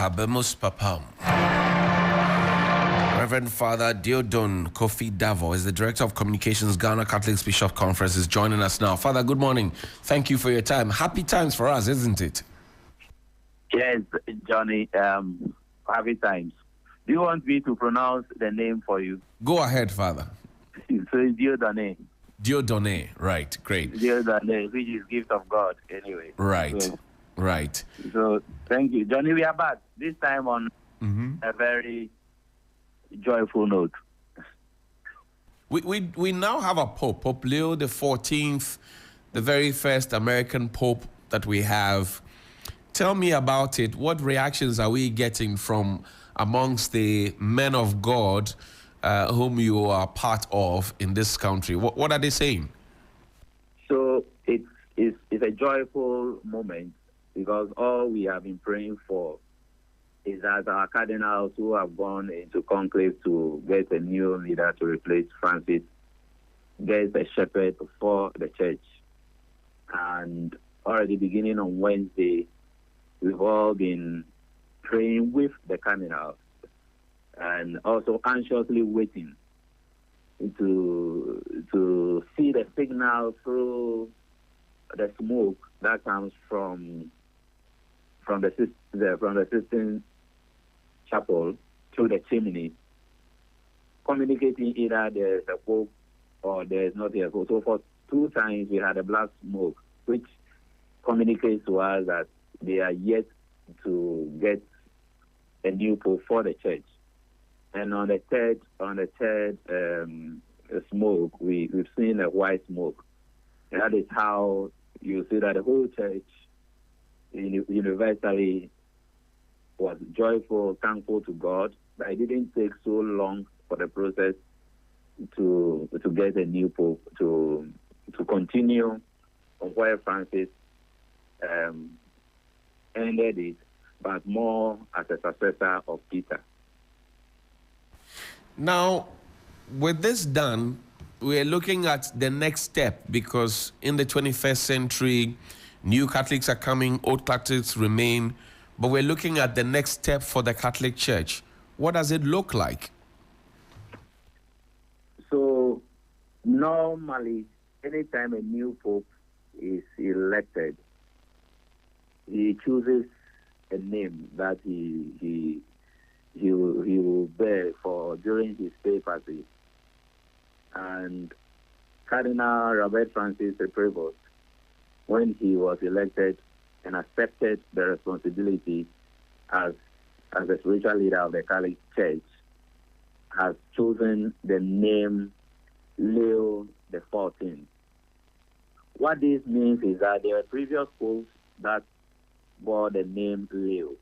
Habemus Papam. Reverend Father Diodon Kofi Davo is the Director of Communications, Ghana Catholic Bishop Conference, is joining us now. Father, good morning. Thank you for your time. Happy times for us, isn't it? Yes, Johnny. Happy times. Do you want me to pronounce the name for you? Go ahead, Father. So it's Diodone. Diodone, right, great. Diodone, which is gift of God, anyway. Right, right. So thank you. Johnny, we are back. This time on a very joyful note. We now have a Pope, Pope Leo the 14th, the very first American Pope that we have. Tell me about it. What reactions are we getting from amongst the men of God whom you are part of in this country? What are they saying? So it's a joyful moment because all we have been praying for is that our cardinals who have gone into conclave to get a new leader to replace Francis get a shepherd for the church. And already beginning on Wednesday, we've all been praying with the cardinals and also anxiously waiting to see the signal through the smoke that comes from the Sistine Chapel through the chimney, communicating either there's a pope or there's not a pope. So for 2 times we had a black smoke, which communicates to us that they are yet to get a new pope for the church. And on the third smoke, we've seen a white smoke. And that is how you see that the whole church universally was joyful, thankful to God that it didn't take so long for the process to get a new pope to continue on where Francis ended it, but more as a successor of Peter. Now, with this done, we're looking at the next step because in the 21st century, new Catholics are coming, old Catholics remain, but we're looking at the next step for the Catholic Church. What does it look like? So, normally, anytime a new pope is elected, he chooses a name that he will bear for during his papacy. And Cardinal Robert Francis de Prevost, when he was elected and accepted the responsibility as the spiritual leader of the Catholic Church, has chosen the name Leo the 14th. What this means is that there were previous popes that bore the name Leo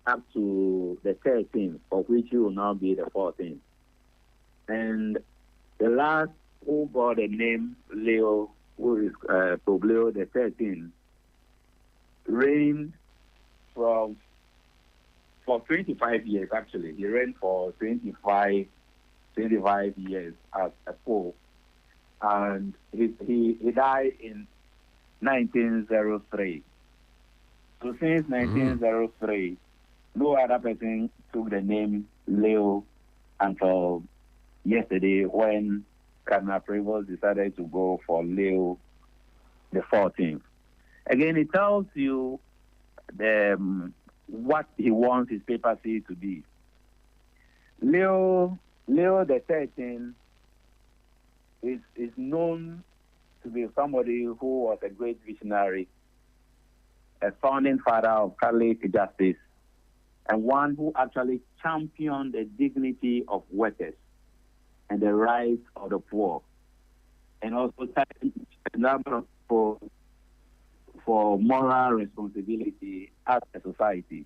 up to the 13th, of which he will now be the 14th. And the last who bore the name Leo, who is Pope Leo the 13th, reigned for 25 years, actually. He reigned for 25 years as a pope. And he died in 1903. So since 1903, no other person took the name Leo until yesterday when Cardinal Prevost decided to go for Leo the 14th. Again, it tells you what he wants his papacy to be. Leo the 13th is known to be somebody who was a great visionary, a founding father of Catholic justice, and one who actually championed the dignity of workers and the rights of the poor, and also for moral responsibility as a society.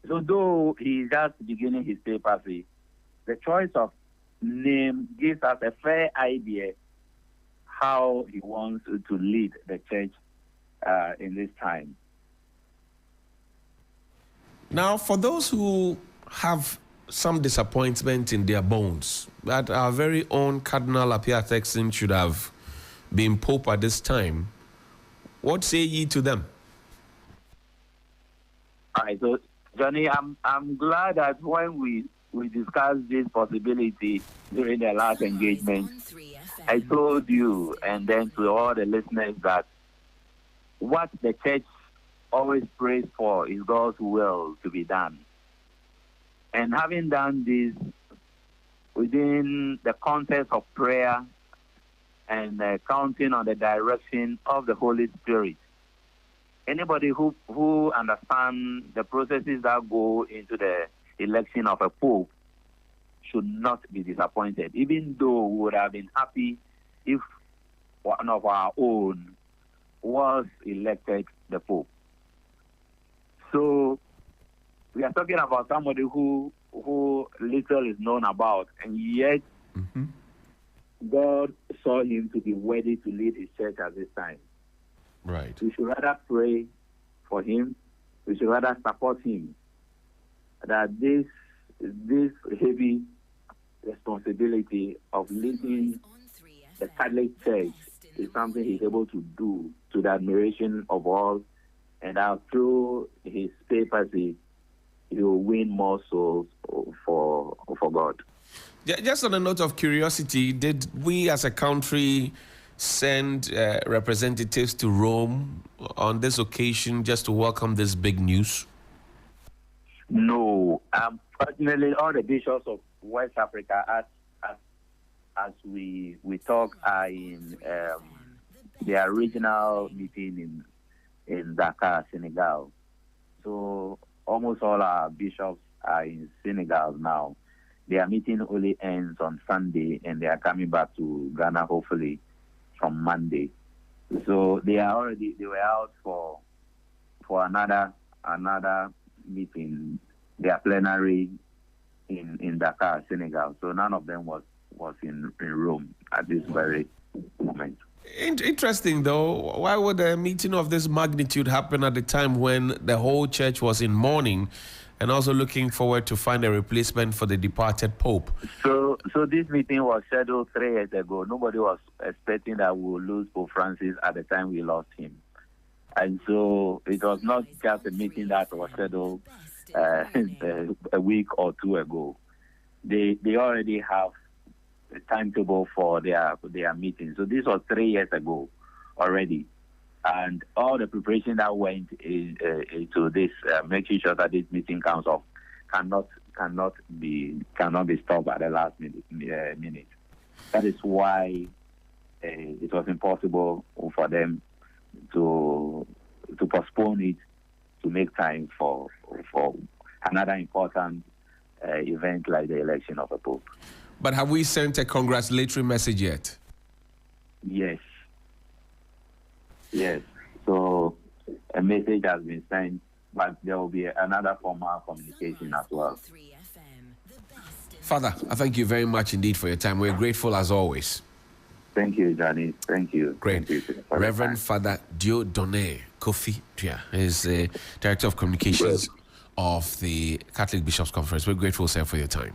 So though he is just beginning his papacy, the choice of name gives us a fair idea how he wants to lead the church in this time. Now, for those who have some disappointment in their bones, that our very own Cardinal Appiah-Texin should have been Pope at this time, what say ye to them? All right, so Johnny, I'm glad that when we discussed this possibility during the last engagement, I told you and then to all the listeners that what the church always prays for is God's will to be done. And having done this within the context of prayer and counting on the direction of the Holy Spirit, anybody who understands the processes that go into the election of a pope should not be disappointed, even though we would have been happy if one of our own was elected the pope. So we are talking about somebody who little is known about, and yet God saw him to be worthy to lead his church at this time. Right. We should rather pray for him. We should rather support him. That this heavy responsibility of leading the Catholic Church is something he's able to do to the admiration of all, and that through his papacy, he will win more souls for God. Just on a note of curiosity, did we as a country send representatives to Rome on this occasion just to welcome this big news? No. Fortunately, all the bishops of West Africa, as we talk, are in their regional meeting in Dakar, Senegal. So almost all our bishops are in Senegal now. Their meeting only ends on Sunday, and they are coming back to Ghana hopefully from Monday. So they were out for another meeting, their plenary in Dakar, Senegal. So none of them was in Rome at this very moment. Interesting, though. Why would a meeting of this magnitude happen at the time when the whole church was in mourning and also looking forward to find a replacement for the departed Pope? So this meeting was scheduled 3 years ago. Nobody was expecting that we would lose Pope Francis at the time we lost him. And so it was not just a meeting that was scheduled a week or two ago. They already have a timetable for their meeting. So this was 3 years ago already. And all the preparation that went into this, making sure that this meeting comes off, cannot be stopped at the last minute. That is why it was impossible for them to postpone it, to make time for another important event like the election of a pope. But have we sent a congratulatory message yet? Yes. So a message has been sent, but there will be another formal communication as well. Father, I thank you very much indeed for your time. We're grateful as always. Thank you, Johnny. Thank you. Great. Thank you Reverend Father Dieudonné Kofi Tua is the Director of Communications of the Catholic Bishops' Conference. We're grateful, sir, for your time.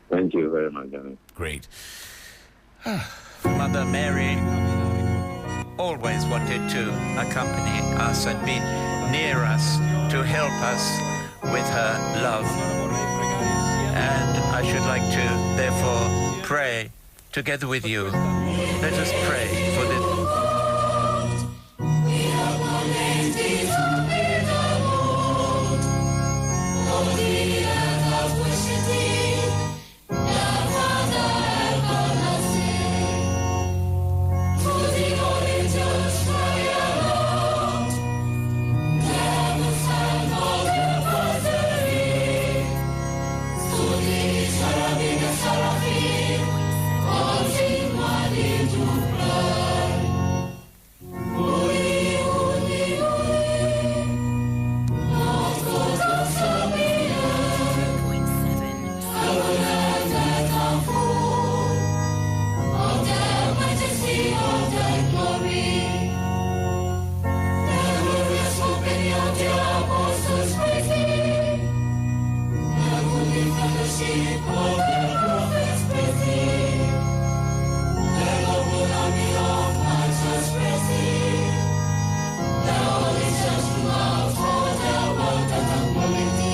Thank you very much, Johnny. Great. Mother Mary always wanted to accompany us and be near us to help us with her love. And I should like to therefore pray together with you. Let us pray for this. Thank you.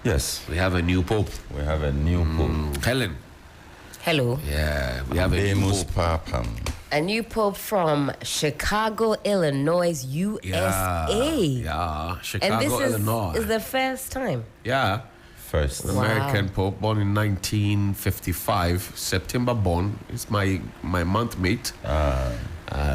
Yes, We have a new pope. we have a new pope. Helen. Hello. Yeah, we have a new Habemus pope. Papam. A new pope from Chicago, Illinois, USA. Yeah, Chicago, And this Illinois. is the first time. Yeah, First. an American pope born in 1955, September born. It's my month mate. He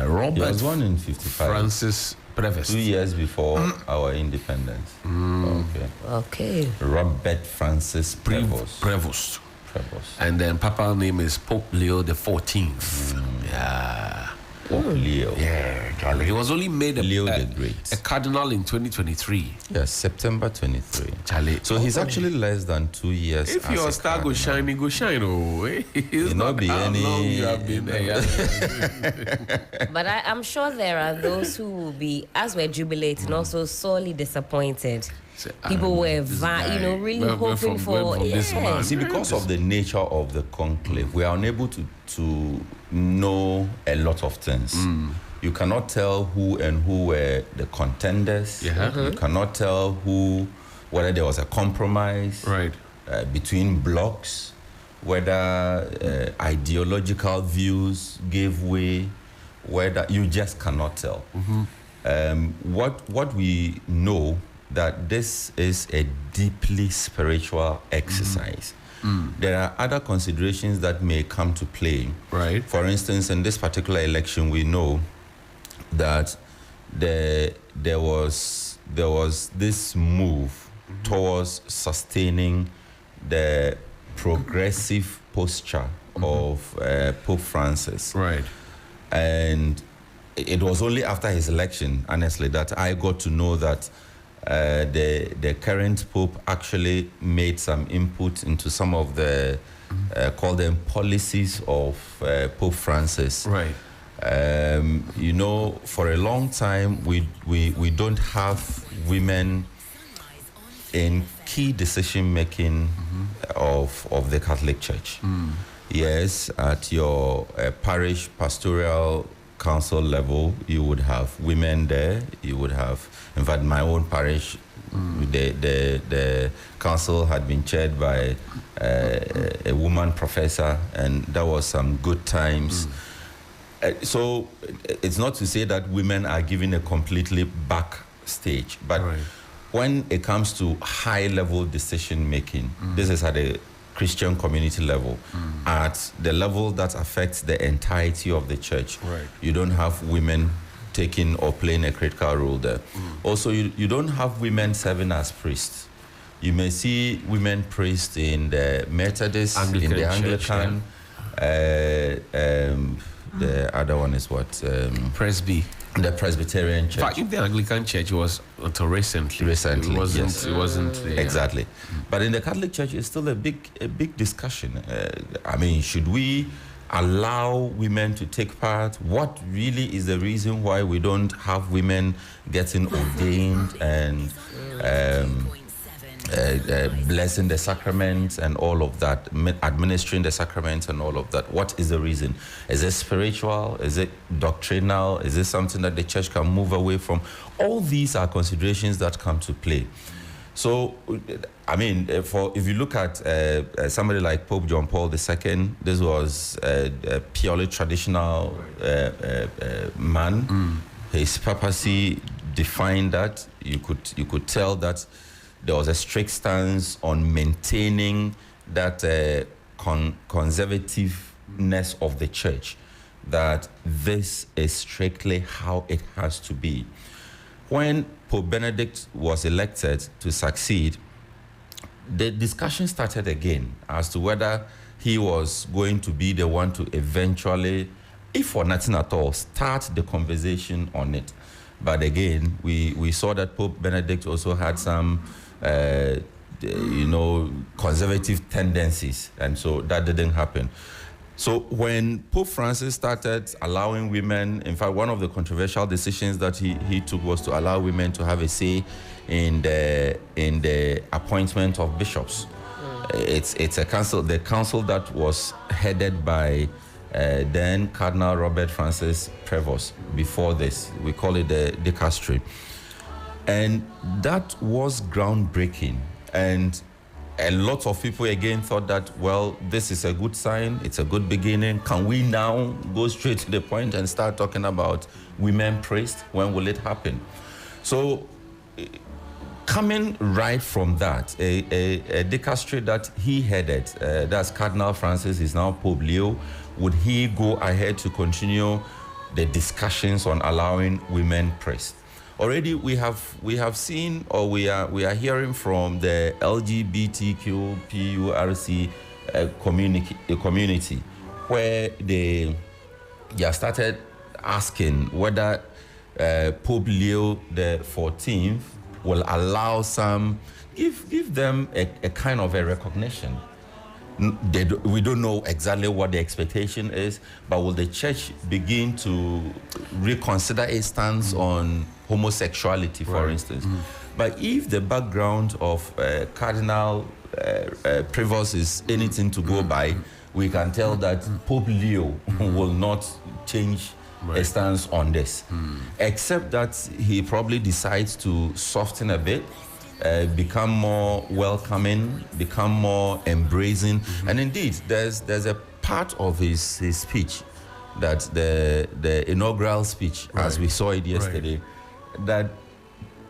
Robert was born in 55. Francis Prevost. 2 years before our independence. Okay. Okay. Robert Francis Prevost. Prevost. Prevost. And then Papa name is Pope Leo the 14th. Yeah. Pope Leo. Yeah, Charlie. He was only made Leo a the Great. a cardinal in 2023. Yes, September 23. Charlie. So he's actually less than 2 years. If as your a star go cardinal. shine, it go shine. Oh, it's It not not be how any- long you have been there. But I'm sure there are those who will be, as we're jubilating, also sorely disappointed. People were, this you know, guy, really where hoping from for. this man? See, because of the nature of the conclave, we are unable to know a lot of things. You cannot tell who were the contenders. Yeah. You cannot tell whether there was a compromise Right. between blocks, whether ideological views gave way, whether you just cannot tell. What we know that this is a deeply spiritual exercise. There are other considerations that may come to play. Right. For instance, in this particular election, we know that there was this move towards sustaining the progressive posture of Pope Francis. Right. And it was only after his election, honestly, that I got to know that the current Pope actually made some input into some of the, call them policies of Pope Francis. Right. You know, for a long time, we don't have women in key decision making of the Catholic Church. Yes, at your parish pastoral council level, you would have women there. You would have, in fact, my own parish, the council had been chaired by a woman professor, and that was some good times. So it's not to say that women are given a completely back stage, but Right. when it comes to high-level decision-making, this is at a Christian community level, at the level that affects the entirety of the church. Right. You don't have women taking or playing a critical role there. Also, you don't have women serving as priests. You may see women priests in the Methodist, Anglican in the Church, Anglican. The other one is what? Presby. The Presbyterian In Church. fact, if the Anglican Church was until recently. Recently, It wasn't. yes. It wasn't. Yeah. Exactly. But in the Catholic Church, it's still a big discussion. I mean, should we allow women to take part? What really is the reason why we don't have women getting ordained and blessing the sacraments and all of that, administering the sacraments and all of that? What is the reason? Is it spiritual? Is it doctrinal? Is it something that the church can move away from? All these are considerations that come to play. So, I mean, if you look at somebody like Pope John Paul II, this was a purely traditional man. His papacy defined that. You could tell that there was a strict stance on maintaining that conservativeness of the church, that this is strictly how it has to be. When Pope Benedict was elected to succeed, the discussion started again as to whether he was going to be the one to eventually, if for nothing at all, start the conversation on it. But again, we saw that Pope Benedict also had some conservative tendencies, and so that didn't happen. So when Pope Francis started allowing women, in fact, one of the controversial decisions that he took was to allow women to have a say in the appointment of bishops. It's a council, the council that was headed by then Cardinal Robert Francis Prevost. Before this, we call it the dicastery. And that was groundbreaking. And a lot of people again thought that, well, this is a good sign, it's a good beginning. Can we now go straight to the point and start talking about women priest? When will it happen? So coming right from that, a dicastery that he headed, that's Cardinal Francis, is now Pope Leo. Would he go ahead to continue the discussions on allowing women priests? Already we have seen, or we are hearing from the LGBTQ PURC community, where they have started asking whether Pope Leo the 14th will allow some, give them a kind of a recognition. We don't know exactly what the expectation is, but will the church begin to reconsider its stance on homosexuality, for instance? But if the background of Cardinal Prevost is anything to go by, we can tell that Pope Leo will not change a stance on this, except that he probably decides to soften a bit, become more welcoming, become more embracing. And indeed, there's a part of his speech, that the inaugural speech, as we saw it yesterday, that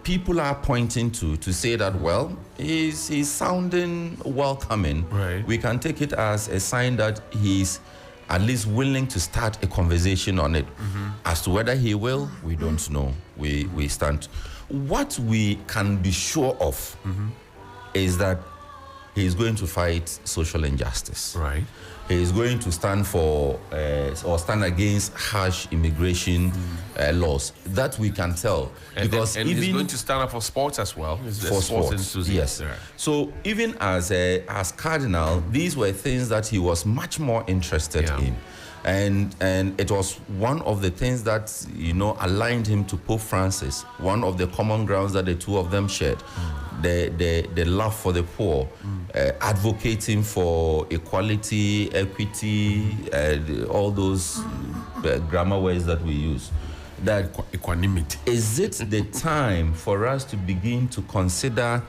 people are pointing to say that, well, he's sounding welcoming. We can take it as a sign that he's at least willing to start a conversation on it. As to whether he will, we don't know. We stand. What we can be sure of is that he's going to fight social injustice. He is going to stand for or stand against harsh immigration laws. That we can tell. And because and even he's going to stand up for sports as well. For sports, yes. So even as cardinal, these were things that he was much more interested in. And it was one of the things that, aligned him to Pope Francis. One of the common grounds that the two of them shared. The love for the poor, advocating for equality, equity, all those grammar words that we use. That equanimity. Is it the time for us to begin to consider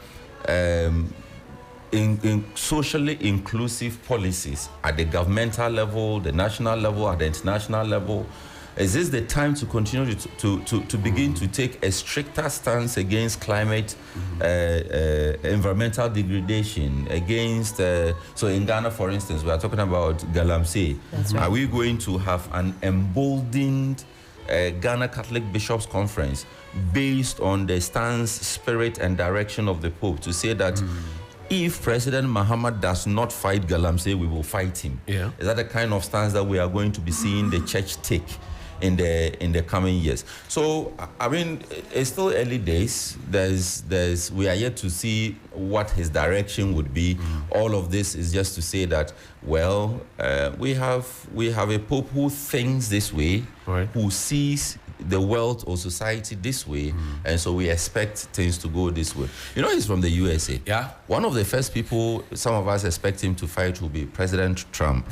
in socially inclusive policies at the governmental level, the national level, at the international level? Is this the time to continue to begin to take a stricter stance against climate, environmental degradation, against, so in Ghana, for instance, we are talking about Galamsey. Are we going to have an emboldened Ghana Catholic Bishops' Conference based on the stance, spirit, and direction of the Pope to say that if President Muhammad does not fight Galamsey, we will fight him? Is that the kind of stance that we are going to be seeing the church take in the coming years? So, I mean, it's still early days. We are yet to see what his direction would be. All of this is just to say that, well, we have a Pope who thinks this way, who sees the world or society this way, and so we expect things to go this way. He's from the USA. One of the first people some of us expect him to fight will be President Trump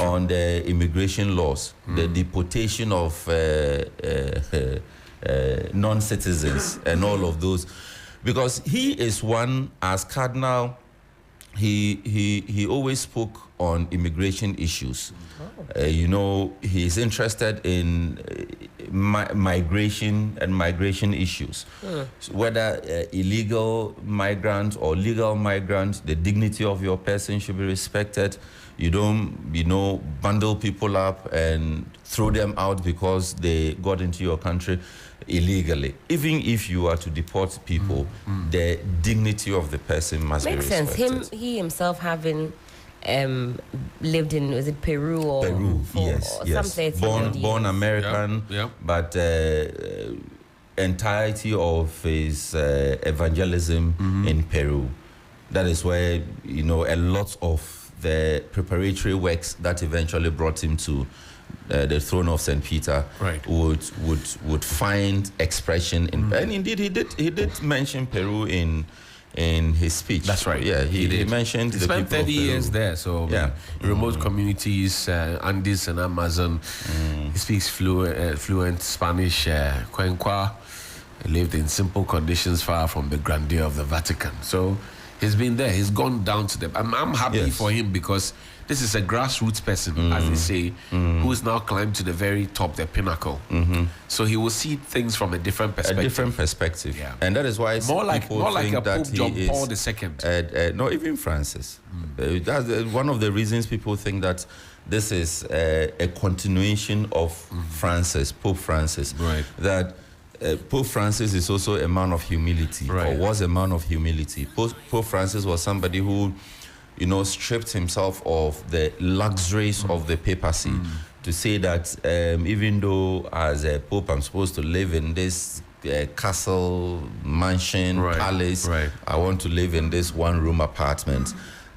on the immigration laws, the deportation of non-citizens and all of those, because he is one, as cardinal, he always spoke on immigration issues. He's interested in migration and migration issues. So whether illegal migrant or legal migrant, the dignity of your person should be respected. You don't, bundle people up and throw them out because they got into your country illegally. Even if you are to deport people, the dignity of the person must be respected. Makes sense. He himself having lived in, was it Peru or yes. Some born American, but entirety of his evangelism in Peru. That is where a lot of the preparatory works that eventually brought him to the throne of St. Peter would find expression in. And indeed, he did mention Peru in his speech. That's right. Yeah, he mentioned he spent 30 years there, so remote communities, Andes and Amazon. He speaks fluent Spanish, Cuenca. He lived in simple conditions far from the grandeur of the Vatican. So He's been there. He's gone down to them. I'm happy Yes. for him because this is a grassroots person, as they say, who is now climbed to the very top, the pinnacle. So he will see things from a different perspective. A different perspective. Yeah. And that is why More like people think a that Pope he John is, Paul II. no, even Francis. That's one of the reasons people think that this is a continuation of Francis, Pope Francis. Right. That Pope Francis is also a man of humility, Right. or was a man of humility. Pope Francis was somebody who, stripped himself of the luxuries of the papacy to say that even though as a Pope I'm supposed to live in this castle, mansion, Right. palace, Right. I want to live in this one-room apartment,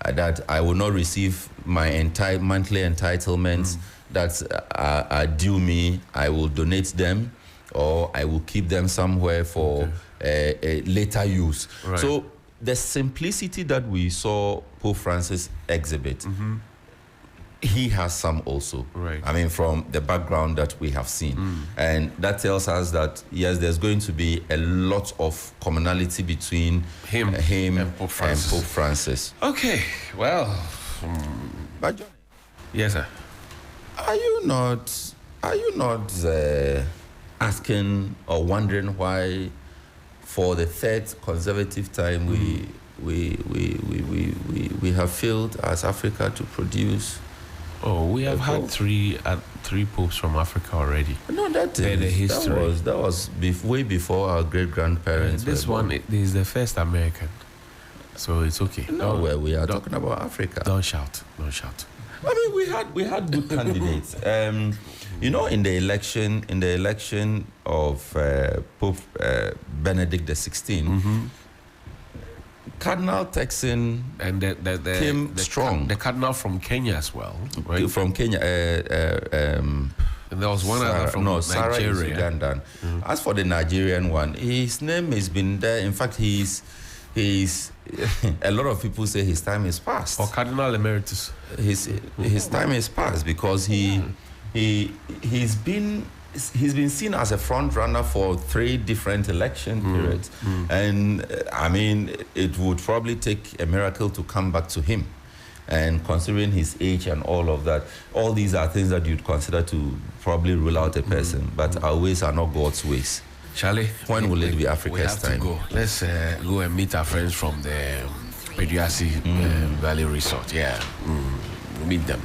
that I will not receive my entire monthly entitlements that are due me. I will donate them, or I will keep them somewhere for a later use. Right. So the simplicity that we saw Pope Francis exhibit, he has some also. Right. I mean, from the background that we have seen. And that tells us that, yes, there's going to be a lot of commonality between Him him and Pope Francis. Okay, well, But Johnny, yes, sir. are you not asking or wondering why, for the third consecutive time, we have failed as Africa to produce? Oh, we have had Pope. three popes from Africa already. No, that Yeah, the history. that was way before our great grandparents. This one is the first American, so it's okay. No, where we are don't- talking about Africa. Don't shout. Don't shout. I mean, we had good candidates. In the election of Pope Benedict XVI, Cardinal Texan And the came strong. The cardinal from Kenya as well, right? from Kenya. And there was one other from Sarah is Nigeria. Ugandan. As for the Nigerian one, his name has been there. In fact, he's a lot of people say his time is past. Or Cardinal Emeritus. His time is past because he's been seen as a front runner for 3 different election periods, and I mean, it would probably take a miracle to come back to him. And considering his age and all of that, all these are things that you'd consider to probably rule out a person. But our ways are not God's ways. Charlie, When will it be Africa's we have time? to go. Let's go and meet our friends from the Peduase Valley Resort. Yeah, we'll meet them.